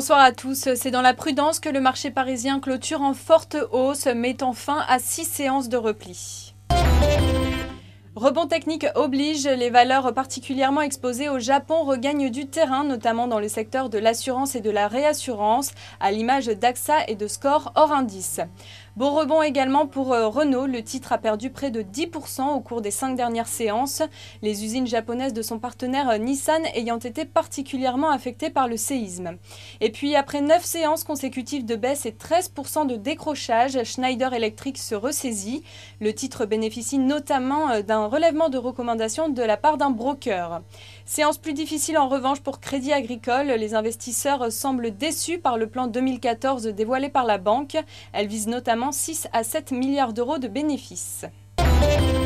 Bonsoir à tous. C'est dans la prudence que le marché parisien clôture en forte hausse, mettant fin à 6 séances de repli. Rebond technique oblige, les valeurs particulièrement exposées au Japon regagnent du terrain, notamment dans le secteur de l'assurance et de la réassurance, à l'image d'AXA et de Score hors indice. Beau rebond également pour Renault, le titre a perdu près de 10% au cours des 5 dernières séances, les usines japonaises de son partenaire Nissan ayant été particulièrement affectées par le séisme. Et puis après 9 séances consécutives de baisse et 13% de décrochage, Schneider Electric se ressaisit. Le titre bénéficie notamment d'un relèvement de recommandations de la part d'un broker. Séance plus difficile en revanche pour Crédit Agricole. Les investisseurs semblent déçus par le plan 2014 dévoilé par la banque. Elle vise notamment 6 à 7 milliards d'euros de bénéfices.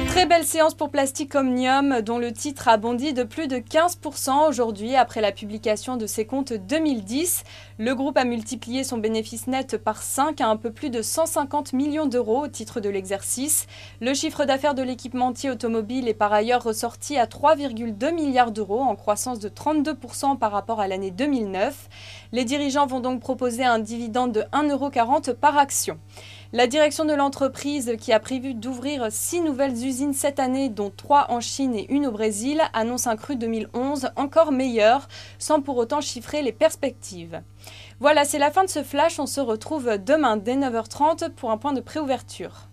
Très belle séance pour Plastic Omnium, dont le titre a bondi de plus de 15% aujourd'hui après la publication de ses comptes 2010. Le groupe a multiplié son bénéfice net par 5 à un peu plus de 150 millions d'euros au titre de l'exercice. Le chiffre d'affaires de l'équipementier automobile est par ailleurs ressorti à 3,2 milliards d'euros en croissance de 32% par rapport à l'année 2009. Les dirigeants vont donc proposer un dividende de 1,40 € par action. La direction de l'entreprise, qui a prévu d'ouvrir 6 nouvelles usines cette année, dont 3 en Chine et 1 au Brésil, annonce un cru 2011 encore meilleur, sans pour autant chiffrer les perspectives. Voilà, c'est la fin de ce flash. On se retrouve demain dès 9h30 pour un point de préouverture.